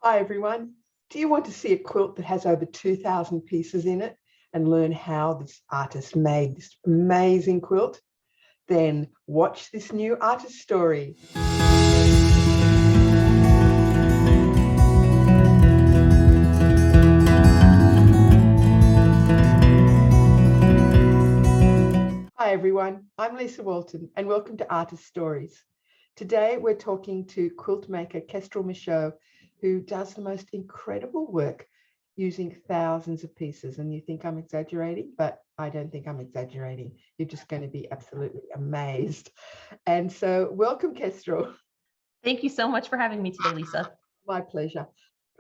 Hi everyone. Do you want to see a quilt that has over 2,000 pieces in it and learn how this artist made this amazing quilt? Then watch this new artist story. Hi everyone, I'm Lisa Walton and welcome to Artist Stories. Today we're talking to quilt maker Kestrel Michaud, who does the most incredible work using thousands of pieces. And you think I'm exaggerating, but I don't think I'm exaggerating. You're just going to be absolutely amazed. And so welcome, Kestrel. Thank you so much for having me today, Lisa. My pleasure.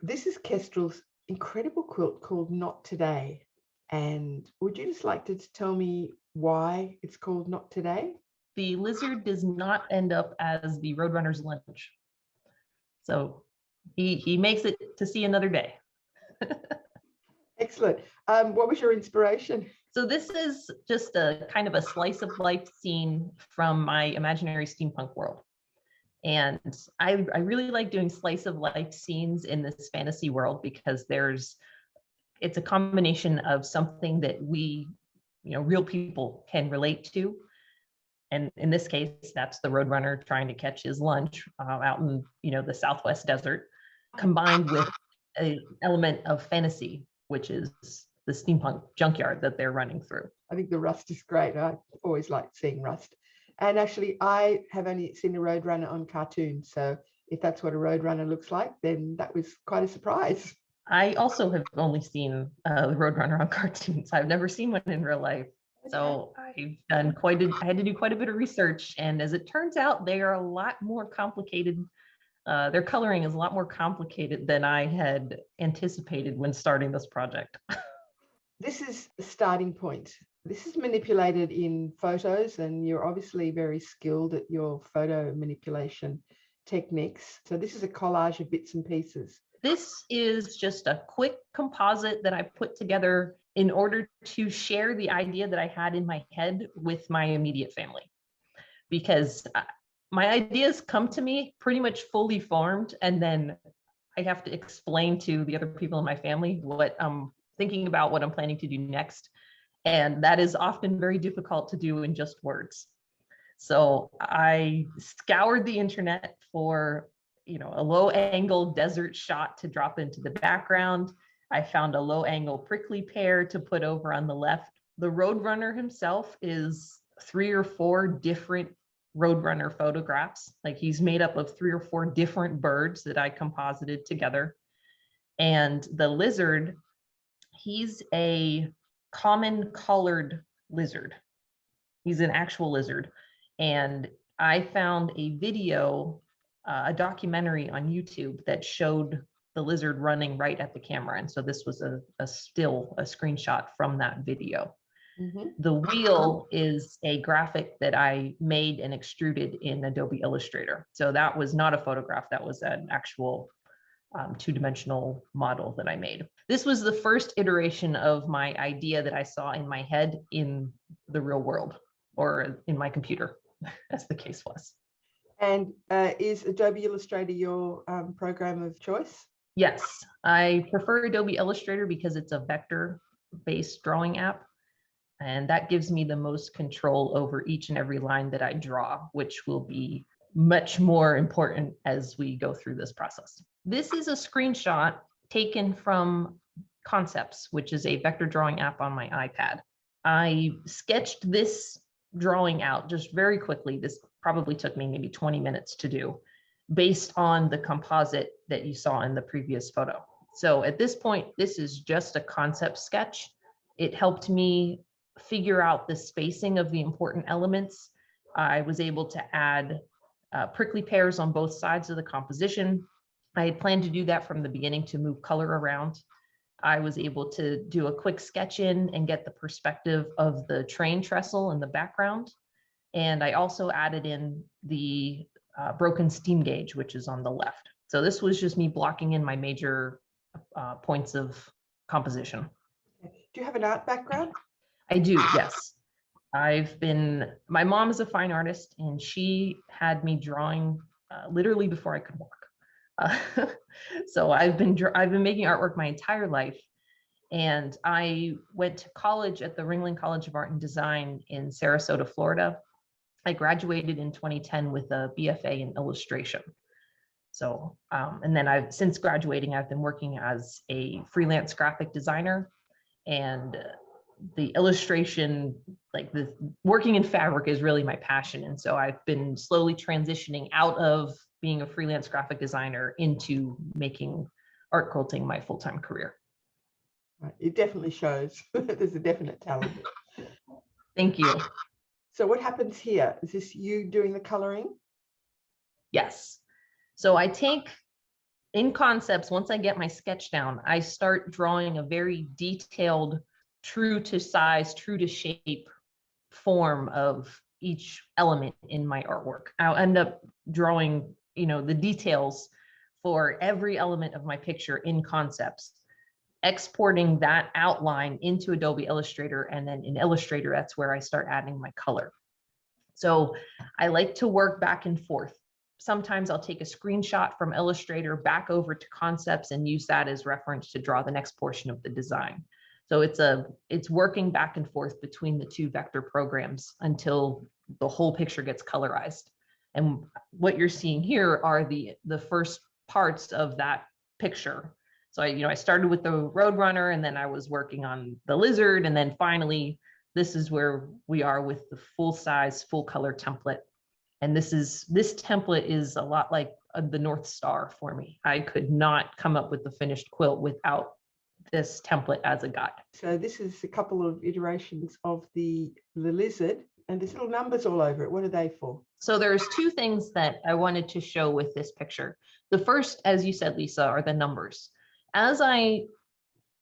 This is Kestrel's incredible quilt called Not Today. And would you just like to tell me why it's called Not Today? The lizard does not end up as the Roadrunner's lunch. So he makes it to see another day. Excellent. What was your inspiration? So this is just a kind of a slice of life scene from my imaginary steampunk world. And I really like doing slice of life scenes in this fantasy world because it's a combination of something that we, real people can relate to. And in this case, that's the Roadrunner trying to catch his lunch out in, the Southwest desert, combined with an element of fantasy, which is the steampunk junkyard that they're running through. I think the rust is great. I always like seeing rust. And actually, I have only seen a Roadrunner on cartoons. So if that's what a Roadrunner looks like, then that was quite a surprise. I also have only seen the Roadrunner on cartoons. I've never seen one in real life. So I had to do quite a bit of research. And as it turns out, they are a lot more complicated. Their coloring is a lot more complicated than I had anticipated when starting this project. This is the starting point. This is manipulated in photos, and you're obviously very skilled at your photo manipulation techniques. So this is a collage of bits and pieces. This is just a quick composite that I put together in order to share the idea that I had in my head with my immediate family. Because my ideas come to me pretty much fully formed, and then I have to explain to the other people in my family what I'm thinking about, what I'm planning to do next. And that is often very difficult to do in just words. So I scoured the internet for a low angle desert shot to drop into the background. I found a low angle prickly pear to put over on the left. The Roadrunner himself is 3 or 4 different Roadrunner photographs. Like, he's made up of 3 or 4 different birds that I composited together. And the lizard, he's a common colored lizard. He's an actual lizard. And I found a video, a documentary on YouTube that showed the lizard running right at the camera. And so this was a screenshot from that video. Mm-hmm. The wheel is a graphic that I made and extruded in Adobe Illustrator. So that was not a photograph, that was an actual 2-dimensional model that I made. This was the first iteration of my idea that I saw in my head in the real world, or in my computer, as the case was. And is Adobe Illustrator your program of choice? Yes, I prefer Adobe Illustrator because it's a vector-based drawing app. And that gives me the most control over each and every line that I draw, which will be much more important as we go through this process. This is a screenshot taken from Concepts, which is a vector drawing app on my iPad. I sketched this drawing out just very quickly. This probably took me maybe 20 minutes to do, based on the composite that you saw in the previous photo. So at this point, this is just a concept sketch. It helped me figure out the spacing of the important elements. I was able to add prickly pears on both sides of the composition. I had planned to do that from the beginning to move color around. I was able to do a quick sketch in and get the perspective of the train trestle in the background. And I also added in the broken steam gauge, which is on the left. So this was just me blocking in my major points of composition. Do you have an art background? I do, yes. My mom is a fine artist, and she had me drawing literally before I could walk. Uh, so I've been making artwork my entire life. And I went to college at the Ringling College of Art and Design in Sarasota, Florida. I graduated in 2010 with a BFA in illustration. So, and then since graduating, I've been working as a freelance graphic designer, and the illustration, like the working in fabric, is really my passion. And so I've been slowly transitioning out of being a freelance graphic designer into making art quilting my full-time career. It definitely shows. There's a definite talent. Thank you. So what happens here? Is this you doing the coloring? Yes. So I take, in concepts, once I get my sketch down, I start drawing a very detailed, true to size, true to shape form of each element in my artwork. I'll end up drawing, the details for every element of my picture in concepts, exporting that outline into Adobe Illustrator, and then in Illustrator, that's where I start adding my color. So I like to work back and forth. Sometimes I'll take a screenshot from Illustrator back over to concepts and use that as reference to draw the next portion of the design. So it's working back and forth between the two vector programs until the whole picture gets colorized. And what you're seeing here are the first parts of that picture. So I started with the Roadrunner, and then I was working on the lizard, and then finally this is where we are with the full size, full color template. And this template is a lot like the North Star for me. I could not come up with the finished quilt without this template as a guide. So this is a couple of iterations of the lizard, and there's little numbers all over it. What are they for? So there's two things that I wanted to show with this picture. The first, as you said, Lisa, are the numbers. As I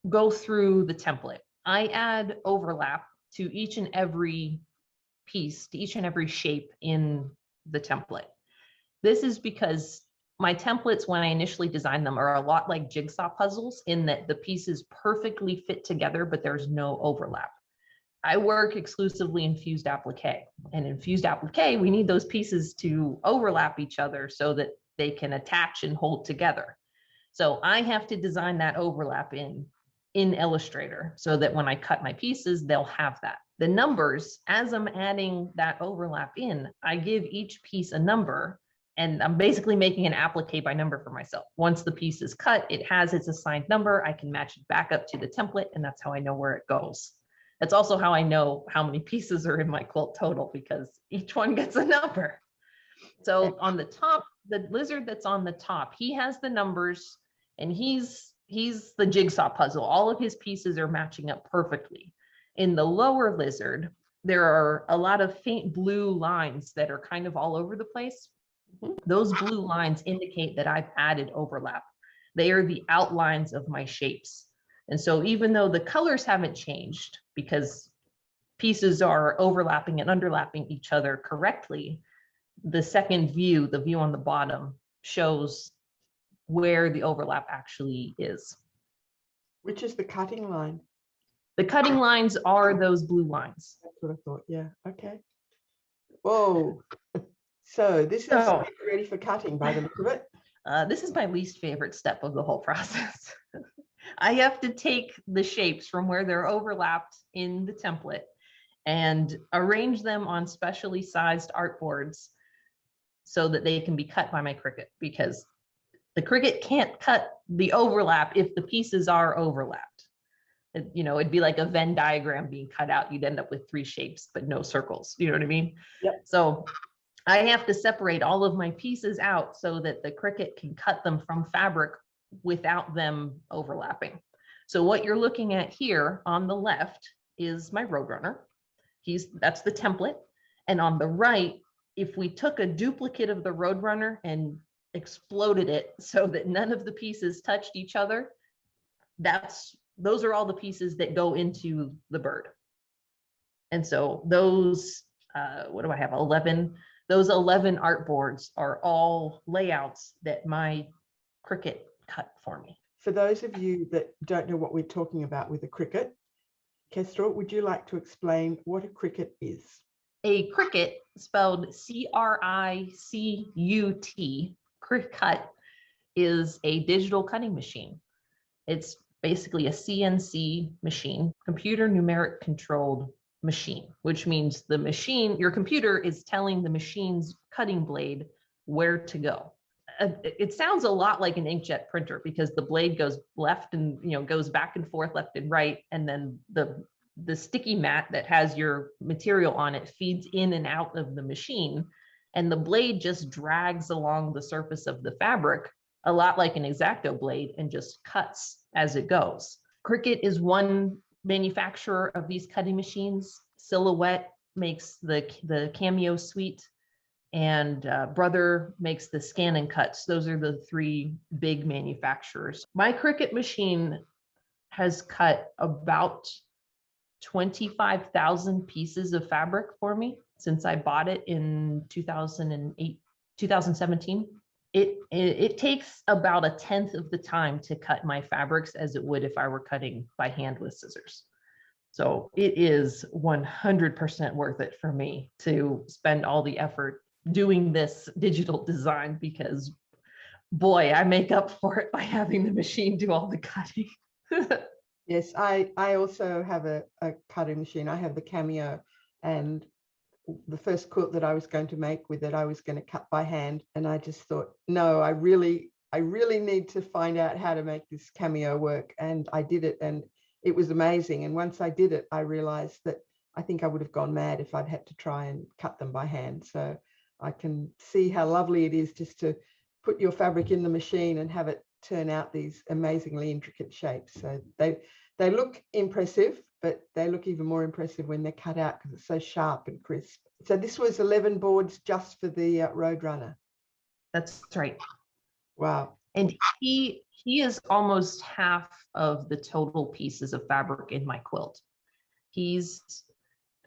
go through the template, I add overlap to each and every piece, to each and every shape in the template. This is because my templates, when I initially designed them, are a lot like jigsaw puzzles in that the pieces perfectly fit together, but there's no overlap. I work exclusively in fused applique, and in fused applique, we need those pieces to overlap each other so that they can attach and hold together. So I have to design that overlap in Illustrator so that when I cut my pieces, they'll have that. The numbers, as I'm adding that overlap in, I give each piece a number, and I'm basically making an applique by number for myself. Once the piece is cut, it has its assigned number. I can match it back up to the template, and that's how I know where it goes. That's also how I know how many pieces are in my quilt total, because each one gets a number. So on the top, the lizard that's on the top, he has the numbers, and he's the jigsaw puzzle. All of his pieces are matching up perfectly. In the lower lizard, there are a lot of faint blue lines that are kind of all over the place. Those blue lines indicate that I've added overlap. They are the outlines of my shapes. And so even though the colors haven't changed, because pieces are overlapping and underlapping each other correctly, the second view, the view on the bottom, shows where the overlap actually is. Which is the cutting line? The cutting lines are those blue lines. That's what I thought. Yeah. Okay. Whoa. So this is ready for cutting by the look of it. This is my least favorite step of the whole process. I have to take the shapes from where they're overlapped in the template and arrange them on specially sized artboards so that they can be cut by my Cricut, because the Cricut can't cut the overlap if the pieces are overlapped. It'd be like a Venn diagram being cut out. You'd end up with 3 shapes, but no circles. You know what I mean? Yep. So I have to separate all of my pieces out so that the Cricut can cut them from fabric without them overlapping. So what you're looking at here on the left is my Roadrunner. That's the template. And on the right, if we took a duplicate of the Roadrunner and exploded it so that none of the pieces touched each other, those are all the pieces that go into the bird. And so those, what do I have, 11? Those 11 artboards are all layouts that my Cricut cut for me. For those of you that don't know what we're talking about with a Cricut, Kestrel, would you like to explain what a Cricut is? A Cricut, spelled C-R-I-C-U-T, Cricut, is a digital cutting machine. It's basically a CNC machine, computer numeric controlled machine, which means the machine, your computer is telling the machine's cutting blade where to go. It sounds a lot like an inkjet printer because the blade goes left and goes back and forth, left and right, and then the sticky mat that has your material on it feeds in and out of the machine, and the blade just drags along the surface of the fabric a lot like an X-Acto blade and just cuts as it goes. Cricut is one manufacturer of these cutting machines. Silhouette makes the Cameo suite, and Brother makes the Scan and Cuts. Those are the three big manufacturers. My Cricut machine has cut about 25,000 pieces of fabric for me since I bought it in 2017. It takes about 1/10 of the time to cut my fabrics as it would if I were cutting by hand with scissors. So it is 100% worth it for me to spend all the effort doing this digital design, because boy, I make up for it by having the machine do all the cutting. Yes, I also have a cutting machine. I have the Cameo, and the first quilt that I was going to make with it, I was going to cut by hand. And I just thought, no, I really need to find out how to make this Cameo work. And I did it, and it was amazing. And once I did it, I realized that I think I would have gone mad if I'd had to try and cut them by hand. So I can see how lovely it is just to put your fabric in the machine and have it turn out these amazingly intricate shapes. So they look impressive, but they look even more impressive when they're cut out because it's so sharp and crisp. So this was 11 boards just for the Roadrunner. That's right. Wow. And he is almost half of the total pieces of fabric in my quilt. He's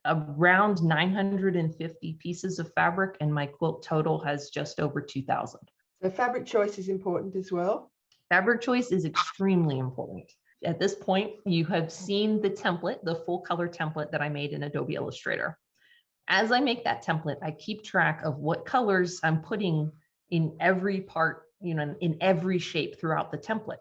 around 950 pieces of fabric, and my quilt total has just over 2,000. So fabric choice is important as well. Fabric choice is extremely important. At this point, you have seen the template, the full color template that I made in Adobe Illustrator. As I make that template, I keep track of what colors I'm putting in every part, in every shape throughout the template.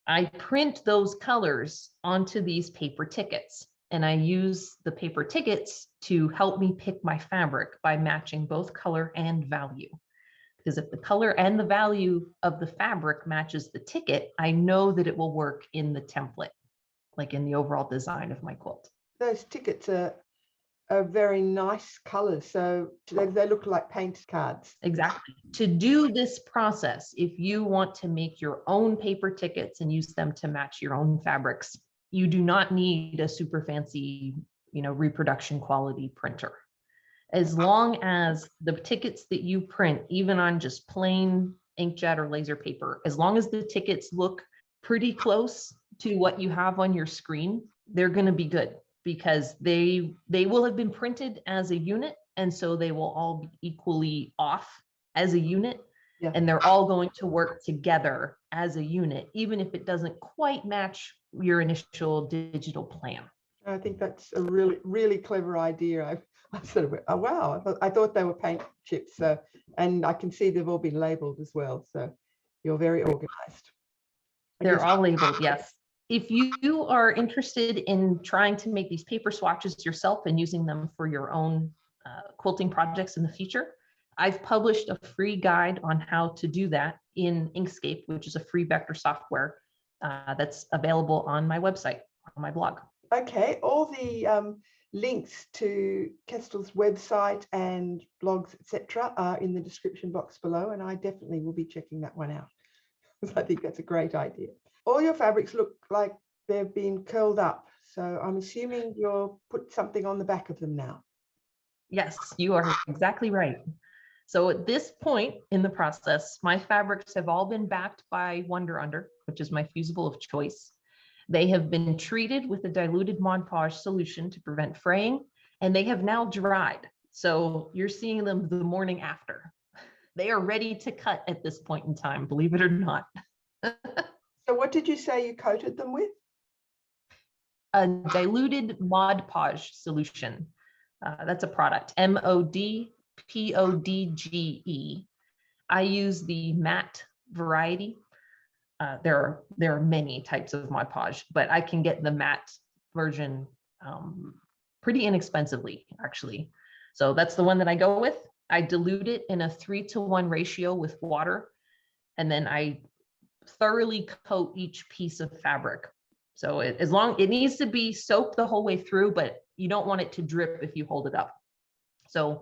I print those colors onto these paper tickets, and I use the paper tickets to help me pick my fabric by matching both color and value. Because if the color and the value of the fabric matches the ticket, I know that it will work in the template, like in the overall design of my quilt. Those tickets are very nice colors. So they look like paint cards. Exactly. To do this process, if you want to make your own paper tickets and use them to match your own fabrics, you do not need a super fancy, reproduction quality printer. As long as the tickets that you print, even on just plain inkjet or laser paper, as long as the tickets look pretty close to what you have on your screen, they're going to be good, because they will have been printed as a unit, and so they will all be equally off as a unit. Yeah. And they're all going to work together as a unit, even if it doesn't quite match your initial digital plan. I think that's a really, really clever idea. I sort of went, oh wow, I thought they were paint chips. So, and I can see they've all been labeled as well. So you're very organized. They're all labeled, yes. If you are interested in trying to make these paper swatches yourself and using them for your own quilting projects in the future, I've published a free guide on how to do that in Inkscape, which is a free vector software that's available on my website, on my blog. Okay, all the links to Kestrel's website and blogs, etc., are in the description box below, and I definitely will be checking that one out, because I think that's a great idea. All your fabrics look like they've been curled up, so I'm assuming you'll put something on the back of them now. Yes, you are exactly right. So at this point in the process, my fabrics have all been backed by Wonder Under, which is my fusible of choice. They have been treated with a diluted Mod Podge solution to prevent fraying, and they have now dried. So you're seeing them the morning after. They are ready to cut at this point in time, believe it or not. So what did you say you coated them with? A diluted Mod Podge solution. That's a product, MODPODGE. I use the matte variety. There are many types of Mod Podge, but I can get the matte version pretty inexpensively, actually. So that's the one that I go with. I dilute it in a 3-to-1 ratio with water, and then I thoroughly coat each piece of fabric. So it needs to be soaked the whole way through, but you don't want it to drip if you hold it up. So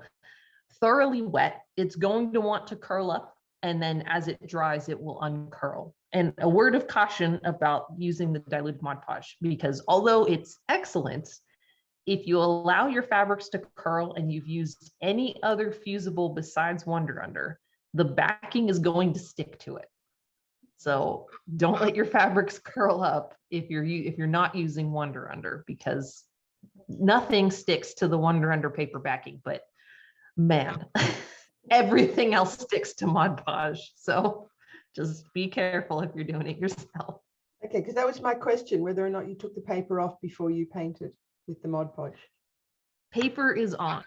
thoroughly wet, it's going to want to curl up, and then as it dries, it will uncurl. And a word of caution about using the diluted Mod Podge, because although it's excellent, if you allow your fabrics to curl and you've used any other fusible besides Wonder Under, the backing is going to stick to it. So don't let your fabrics curl up if you're not using Wonder Under, because nothing sticks to the Wonder Under paper backing, but man, everything else sticks to Mod Podge. So just be careful if you're doing it yourself. Okay, because that was my question, whether or not you took the paper off before you painted with the Mod Podge. Paper is on.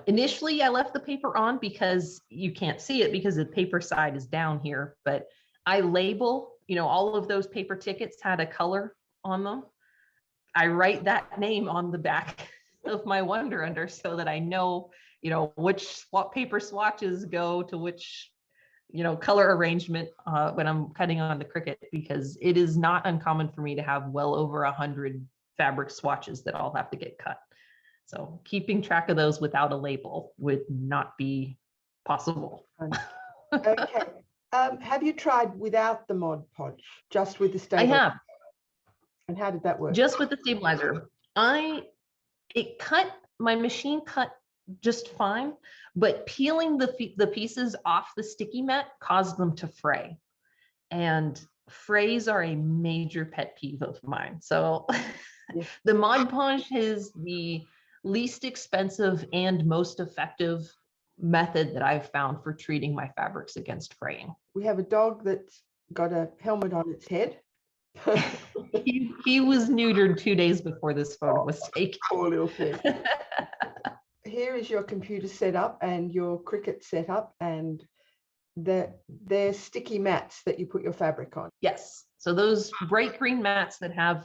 Initially, I left the paper on because you can't see it because the paper side is down here, but I label, all of those paper tickets had a color on them. I write that name on the back of my Wonder Under so that I know, what paper swatches go to which, color arrangement when I'm cutting on the Cricut, because it is not uncommon for me to have well over 100 fabric swatches that all have to get cut. So keeping track of those without a label would not be possible. Okay. Have you tried without the Mod Podge, just with the stabilizer? I have. And how did that work? Just with the stabilizer. My machine cut just fine, but peeling the pieces off the sticky mat caused them to fray. And frays are a major pet peeve of mine. So yeah. The Mod Podge is the least expensive and most effective method that I've found for treating my fabrics against fraying. We have a dog that's got a helmet on its head. he was neutered 2 days before this photo was taken. Poor little thing. Here is your computer setup and your Cricut setup, and they're sticky mats that you put your fabric on. Yes. So those bright green mats that have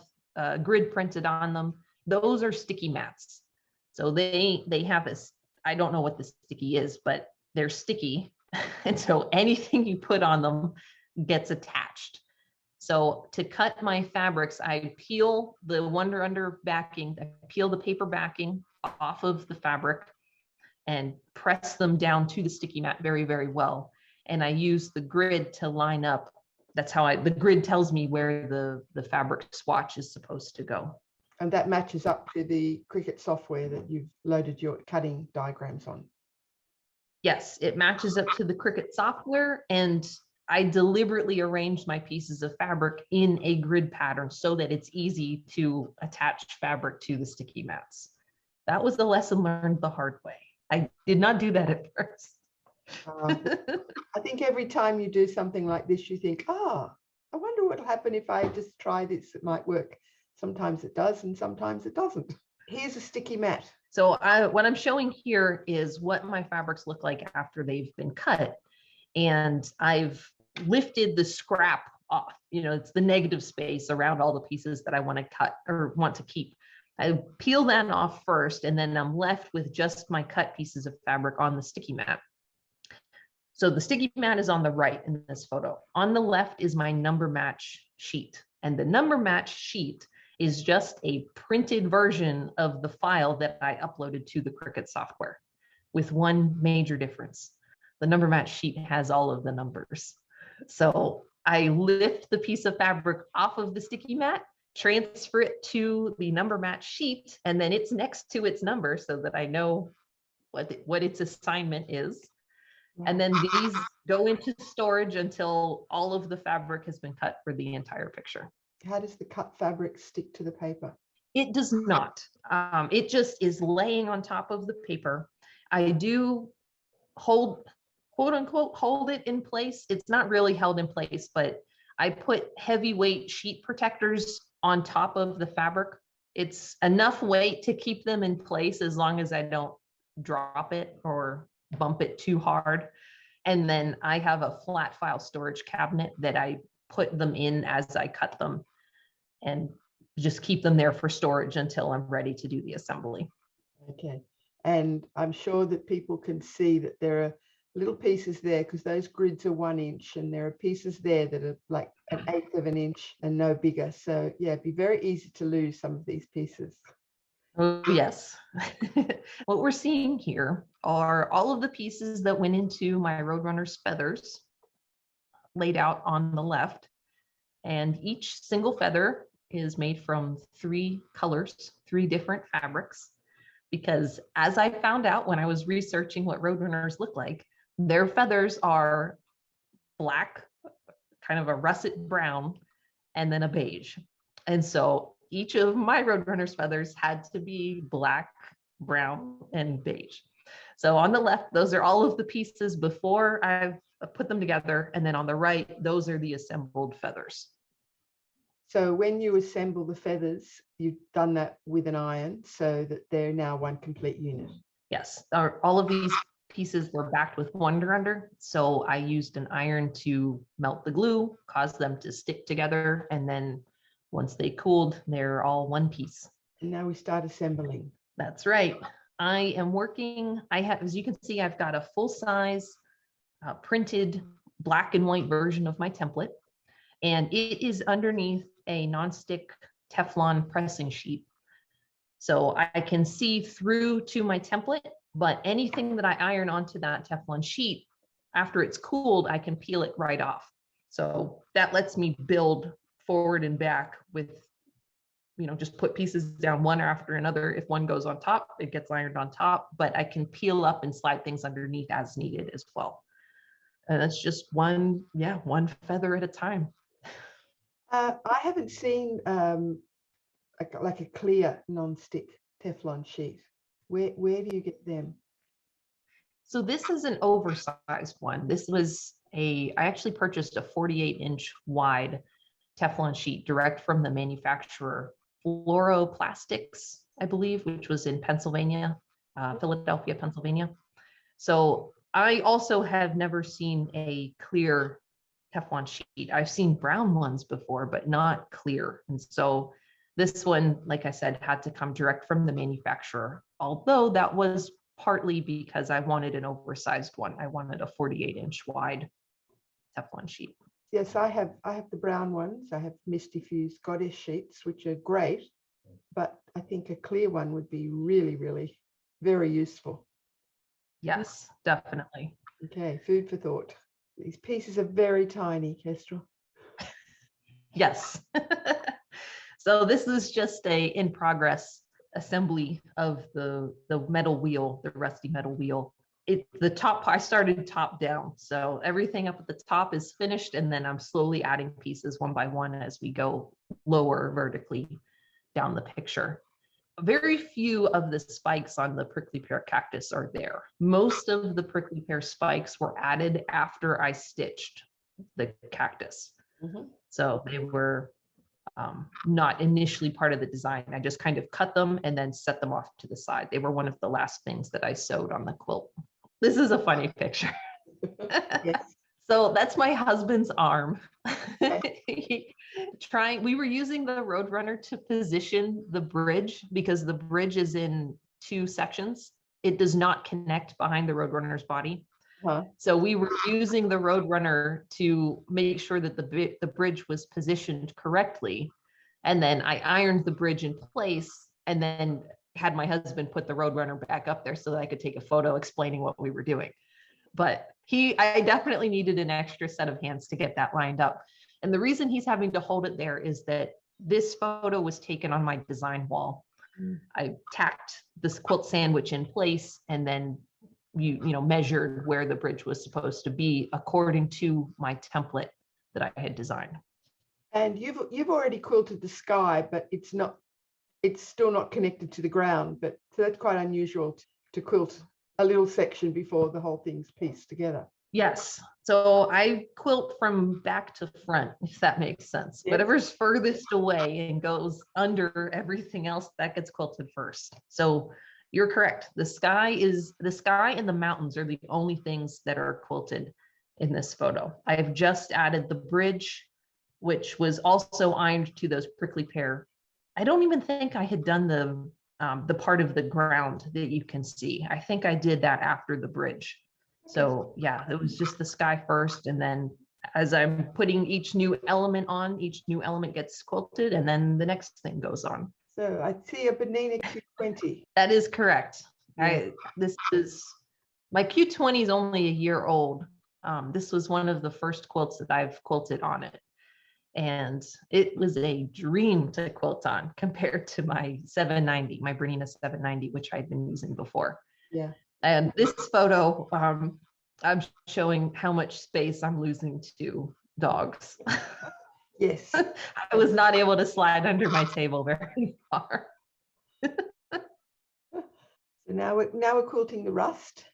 grid printed on them, those are sticky mats. So they have I don't know what the sticky is, but they're sticky. And so anything you put on them gets attached. So to cut my fabrics, I peel the Wonder Under backing, I peel the paper backing off of the fabric and press them down to the sticky mat very, very well. And I use the grid to line up. That's how the grid tells me where the fabric swatch is supposed to go. And that matches up to the Cricut software that you've loaded your cutting diagrams on. Yes, it matches up to the Cricut software, and I deliberately arranged my pieces of fabric in a grid pattern so that it's easy to attach fabric to the sticky mats. That was the lesson learned the hard way. I did not do that at first. I think every time you do something like this, you think, I wonder what will happen if I just try this. It might work. Sometimes it does, and sometimes it doesn't. Here's a sticky mat. So what I'm showing here is what my fabrics look like after they've been cut. And I've lifted the scrap off. It's the negative space around all the pieces that I want to cut or want to keep. I peel that off first, and then I'm left with just my cut pieces of fabric on the sticky mat. So the sticky mat is on the right in this photo. On the left is my number match sheet. And the number match sheet is just a printed version of the file that I uploaded to the Cricut software, with one major difference. The number match sheet has all of the numbers. So I lift the piece of fabric off of the sticky mat, transfer it to the number match sheet, and then it's next to its number so that I know what its assignment is. And then these go into storage until all of the fabric has been cut for the entire picture. How does the cut fabric stick to the paper? It does not. It just is laying on top of the paper. I do hold, quote unquote, hold it in place. It's not really held in place, but I put heavyweight sheet protectors on top of the fabric. It's enough weight to keep them in place as long as I don't drop it or bump it too hard. And then I have a flat file storage cabinet that I put them in as I cut them and just keep them there for storage until I'm ready to do the assembly. Okay. And I'm sure that people can see that there are little pieces there because those grids are 1 inch, and there are pieces there that are like 1/8 of an inch and no bigger. So yeah, it'd be very easy to lose some of these pieces. Oh, yes. What we're seeing here are all of the pieces that went into my Roadrunner's feathers laid out on the left. And each single feather is made from 3 colors, 3 different fabrics. Because as I found out when I was researching what Roadrunners look like, their feathers are black, kind of a russet brown, and then a beige. And so each of my Roadrunner's feathers had to be black, brown, and beige. So on the left, those are all of the pieces before I've put them together. And then on the right, those are the assembled feathers. So when you assemble the feathers, you've done that with an iron so that they're now one complete unit. Yes, all of these pieces were backed with Wonder Under. So I used an iron to melt the glue, cause them to stick together. And then once they cooled, they're all one piece. And now we start assembling. That's right. I am working, as you can see, I've got a full size printed black and white version of my template. And it is underneath a nonstick Teflon pressing sheet. So I can see through to my template, but anything that I iron onto that Teflon sheet, after it's cooled, I can peel it right off. So that lets me build forward and back with, just put pieces down one after another. If one goes on top, it gets ironed on top, but I can peel up and slide things underneath as needed as well. And that's just one feather at a time. I haven't seen like a clear non-stick Teflon sheet. Where do you get them? So this is an oversized one. This was I actually purchased a 48-inch wide Teflon sheet direct from the manufacturer, Fluoro-Plastics, I believe, which was in Pennsylvania, Philadelphia, Pennsylvania. So I also have never seen a clear Teflon sheet. I've seen brown ones before, but not clear. And so this one, like I said, had to come direct from the manufacturer, although that was partly because I wanted an oversized one. I wanted a 48-inch wide Teflon sheet. Yes, I have the brown ones. I have Misty Fuse Goddess sheets, which are great, but I think a clear one would be really, really very useful. Yes, definitely. Okay, food for thought. These pieces are very tiny, Kestrel. Yes. So this is just a in progress assembly of the metal wheel, the rusty metal wheel. I started top down. So everything up at the top is finished, and then I'm slowly adding pieces one by one as we go lower vertically down the picture. Very few of the spikes on the prickly pear cactus are there. Most of the prickly pear spikes were added after I stitched the cactus. Mm-hmm. So they were not initially part of the design. I just kind of cut them and then set them off to the side. They were one of the last things that I sewed on the quilt. This is a funny picture. Yes. So that's my husband's arm. We were using the Roadrunner to position the bridge because the bridge is in 2 sections. It does not connect behind the Roadrunner's body. Huh. So we were using the Roadrunner to make sure that the bridge was positioned correctly. And then I ironed the bridge in place and then had my husband put the Roadrunner back up there so that I could take a photo explaining what we were doing. But I definitely needed an extra set of hands to get that lined up. And the reason he's having to hold it there is that this photo was taken on my design wall. I tacked this quilt sandwich in place and then measured where the bridge was supposed to be according to my template that I had designed. And you've already quilted the sky, but it's still not connected to the ground. But so that's quite unusual to quilt a little section before the whole thing's pieced together. Yes. So I quilt from back to front, if that makes sense. Yes. Whatever's furthest away and goes under everything else, that gets quilted first. So You're correct. The sky and the mountains are the only things that are quilted in this photo. I've just added the bridge, which was also ironed to those prickly pear. I don't even think I had done the part of the ground that you can see. I think I did that after the bridge. So yeah, it was just the sky first, and then as I'm putting each new element on, each new element gets quilted, and then the next thing goes on. So I see a Bernina Q20. That is correct. Yeah. This is my Q20 is only a year old. This was one of the first quilts that I've quilted on it. And it was a dream to quilt on compared to my 790, my Bernina 790, which I'd been using before. Yeah. And this photo, I'm showing how much space I'm losing to dogs. Yes. I was not able to slide under my table very far. So now we're quilting the rust.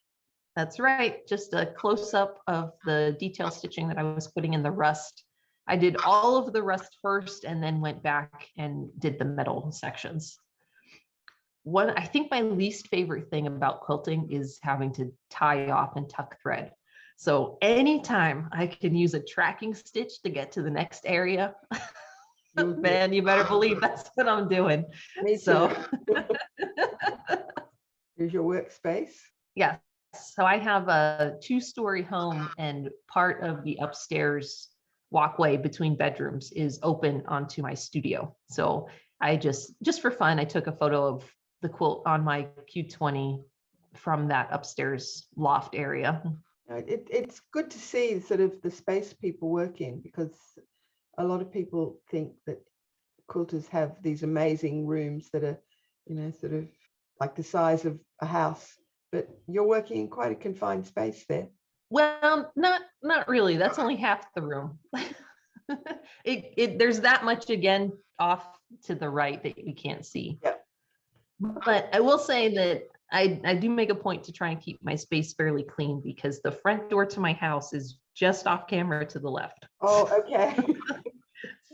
That's right. Just a close-up of the detail stitching that I was putting in the rust. I did all of the rust first and then went back and did the metal sections. I think my least favorite thing about quilting is having to tie off and tuck thread. So anytime I can use a tracking stitch to get to the next area, man, you better believe that's what I'm doing. Me too. So here's your workspace. Yeah. So I have a 2-story home, and part of the upstairs walkway between bedrooms is open onto my studio. So I just for fun, I took a photo of the quilt on my Q20 from that upstairs loft area. It's good to see sort of the space people work in, because a lot of people think that quilters have these amazing rooms that are, you know, sort of like the size of a house, but you're working in quite a confined space there. Well, not really. That's only half the room. There's that much again off to the right that you can't see. Yep. But I will say that I do make a point to try and keep my space fairly clean, because the front door to my house is just off camera to the left. Oh, okay.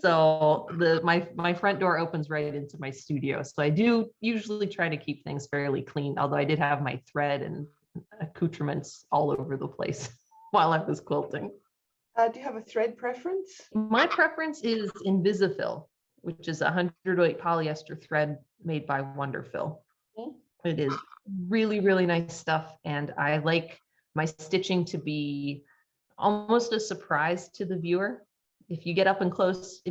So my front door opens right into my studio. So I do usually try to keep things fairly clean, although I did have my thread and accoutrements all over the place while I was quilting. Do you have a thread preference? My preference is Invisifil, which is a 100-weight polyester thread made by Wonderfil. It is really, really nice stuff. And I like my stitching to be almost a surprise to the viewer. If you get up close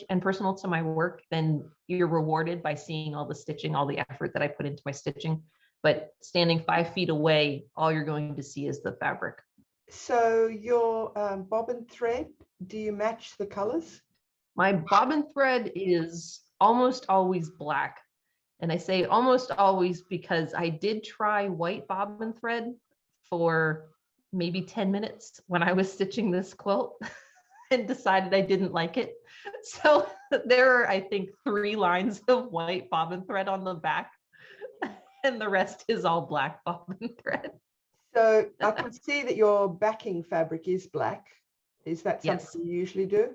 and personal to my work, then you're rewarded by seeing all the stitching, all the effort that I put into my stitching. But standing 5 feet away, all you're going to see is the fabric. So your bobbin thread, do you match the colors? My bobbin thread is almost always black. And I say almost always because I did try white bobbin thread for maybe 10 minutes when I was stitching this quilt and decided I didn't like it. So there are, I think, 3 lines of white bobbin thread on the back, and the rest is all black bobbin thread. So I can see that your backing fabric is black. Is that something Yes. you usually do?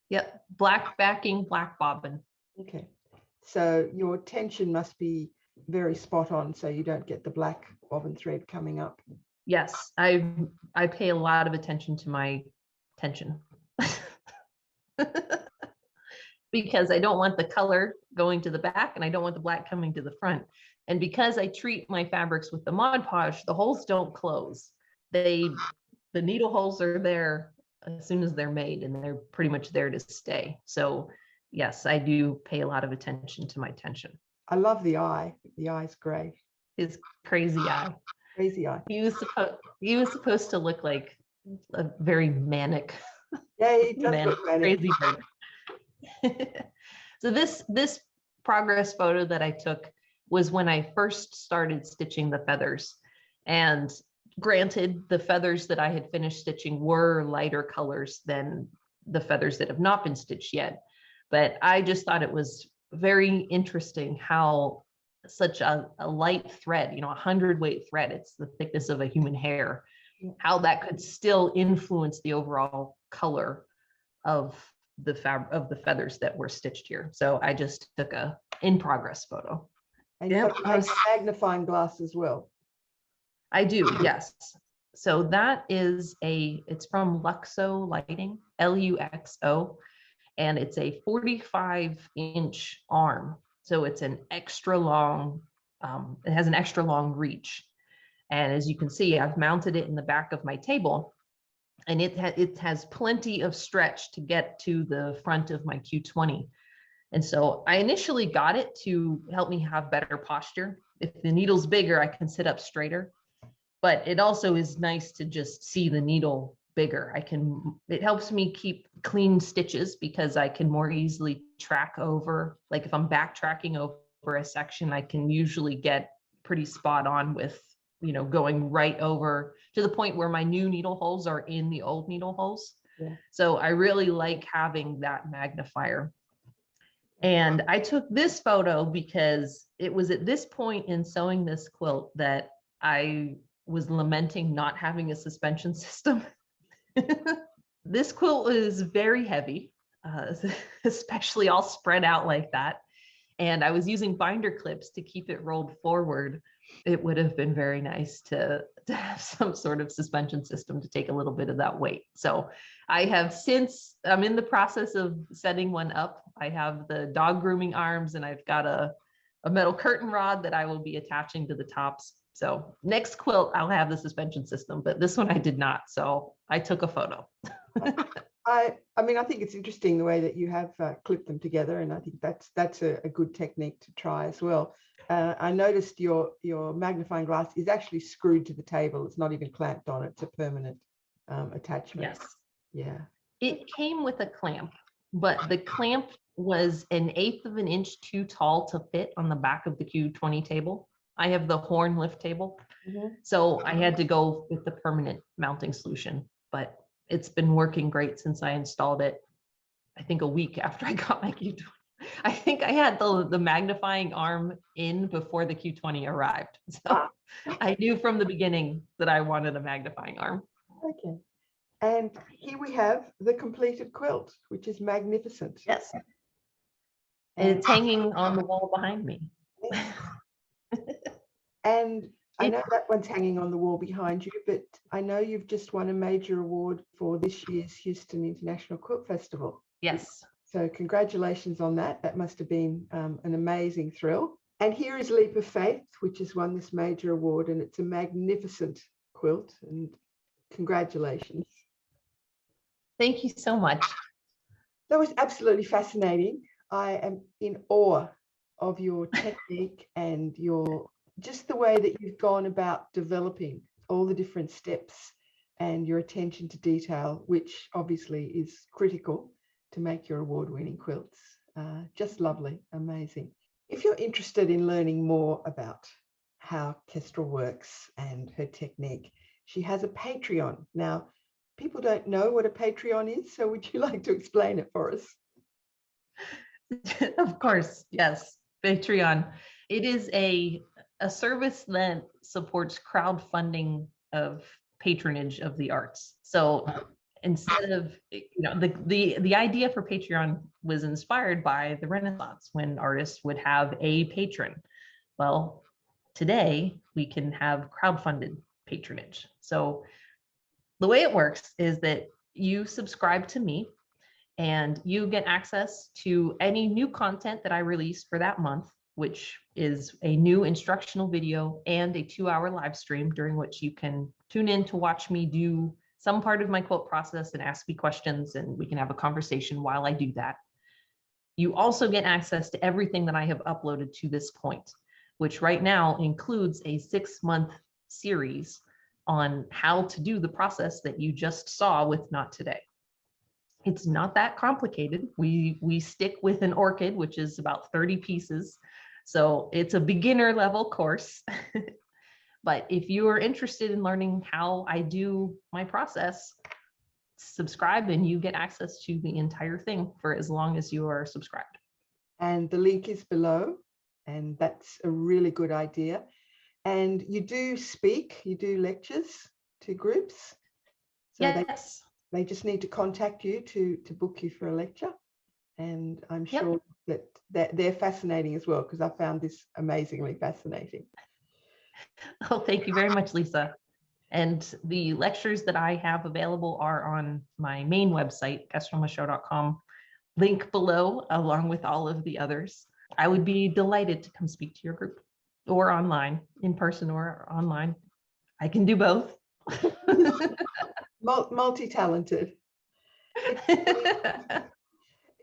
Yep, black backing, black bobbin. Okay. So your tension must be very spot on, so you don't get the black bobbin thread coming up. Yes, I pay a lot of attention to my tension. Because I don't want the color going to the back and I don't want the black coming to the front. And because I treat my fabrics with the Mod Podge, the holes don't close. The needle holes are there as soon as they're made, and they're pretty much there to stay. So yes, I do pay a lot of attention to my tension. I love the eye. The eye's great. His crazy eye. Crazy eye. He was supposed to look like a very manic, Yeah, he does look manic. crazy bird. So this progress photo that I took was when I first started stitching the feathers. And granted, the feathers that I had finished stitching were lighter colors than the feathers that have not been stitched yet. But I just thought it was very interesting how such a light thread, you know, 100-weight thread, it's the thickness of a human hair, how that could still influence the overall color of the feathers that were stitched here. So I just took a in progress photo. And Yep, you have a magnifying glass as well. I do, yes. So that is it's from Luxo Lighting, Luxo, and it's a 45-inch arm. So it's an extra long, it has an extra long reach. And as you can see, I've mounted it in the back of my table, and it has plenty of stretch to get to the front of my Q20. And so I initially got it to help me have better posture. If the needle's bigger, I can sit up straighter. But it also is nice to just see the needle bigger. It helps me keep clean stitches because I can more easily track over. Like if I'm backtracking over a section, I can usually get pretty spot on with, going right over to the point where my new needle holes are in the old needle holes. Yeah. So I really like having that magnifier. And I took this photo because it was at this point in sewing this quilt that I was lamenting not having a suspension system. This quilt is very heavy, especially all spread out like that. And I was using binder clips to keep it rolled forward. It would have been very nice to have some sort of suspension system to take a little bit of that weight. So I'm in the process of setting one up. I have the dog grooming arms, and I've got a metal curtain rod that I will be attaching to the tops. So next quilt, I'll have the suspension system, but this one I did not. So I took a photo. I mean, I think it's interesting the way that you have clipped them together, and I think that's a good technique to try as well. I noticed your magnifying glass is actually screwed to the table. It's not even clamped on. It's a permanent attachment. Yes. Yeah. It came with a clamp, but the clamp was 1/8 of an inch too tall to fit on the back of the Q20 table. I have the horn lift table. Mm-hmm. So I had to go with the permanent mounting solution, but it's been working great since I installed it. I think a week after I got my Q20. I think I had the magnifying arm in before the Q20 arrived. So I knew from the beginning that I wanted a magnifying arm. Okay. And here we have the completed quilt, which is magnificent. Yes. And it's hanging on the wall behind me. And I know that one's hanging on the wall behind you, but I know you've just won a major award for this year's Houston International Quilt Festival. Yes. So congratulations on that. That must have been an amazing thrill. And here is Leap of Faith, which has won this major award, and it's a magnificent quilt. And congratulations. Thank you so much. That was absolutely fascinating. I am in awe of your technique and just the way that you've gone about developing all the different steps and your attention to detail, which obviously is critical to make your award-winning quilts. Just lovely, amazing. If you're interested in learning more about how Kestrel works and her technique, she has a Patreon. Now, people don't know what a Patreon is, so would you like to explain it for us? Of course, yes. Patreon. It is a service that supports crowdfunding of patronage of the arts. So instead of, the idea for Patreon was inspired by the Renaissance, when artists would have a patron. Well, today we can have crowdfunded patronage. So the way it works is that you subscribe to me and you get access to any new content that I release for that month, which is a new instructional video and a 2-hour live stream during which you can tune in to watch me do some part of my quilt process and ask me questions, and we can have a conversation while I do that. You also get access to everything that I have uploaded to this point, which right now includes a 6-month series on how to do the process that you just saw with Not Today. It's not that complicated. We stick with an orchid, which is about 30 pieces. So it's a beginner level course. But if you are interested in learning how I do my process, subscribe and you get access to the entire thing for as long as you are subscribed. And the link is below, and that's a really good idea. And you do speak, you do lectures to groups. So yes. They just need to contact you to book you for a lecture. And I'm Yep. sure that they're fascinating as well, because I found this amazingly fascinating. Oh, thank you very much, Lisa. And the lectures that I have available are on my main website, kestrelmichaud.com. Link below, along with all of the others. I would be delighted to come speak to your group, or online, in person or online. I can do both. Multi-talented.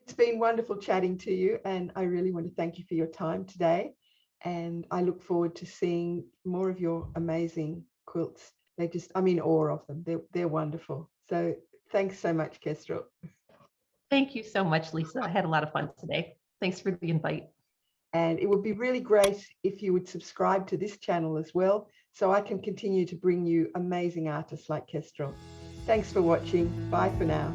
It's been wonderful chatting to you, and I really want to thank you for your time today. And I look forward to seeing more of your amazing quilts. I'm in awe of them. They're wonderful. So thanks so much, Kestrel. Thank you so much, Lisa. I had a lot of fun today. Thanks for the invite. And it would be really great if you would subscribe to this channel as well, so I can continue to bring you amazing artists like Kestrel. Thanks for watching. Bye for now.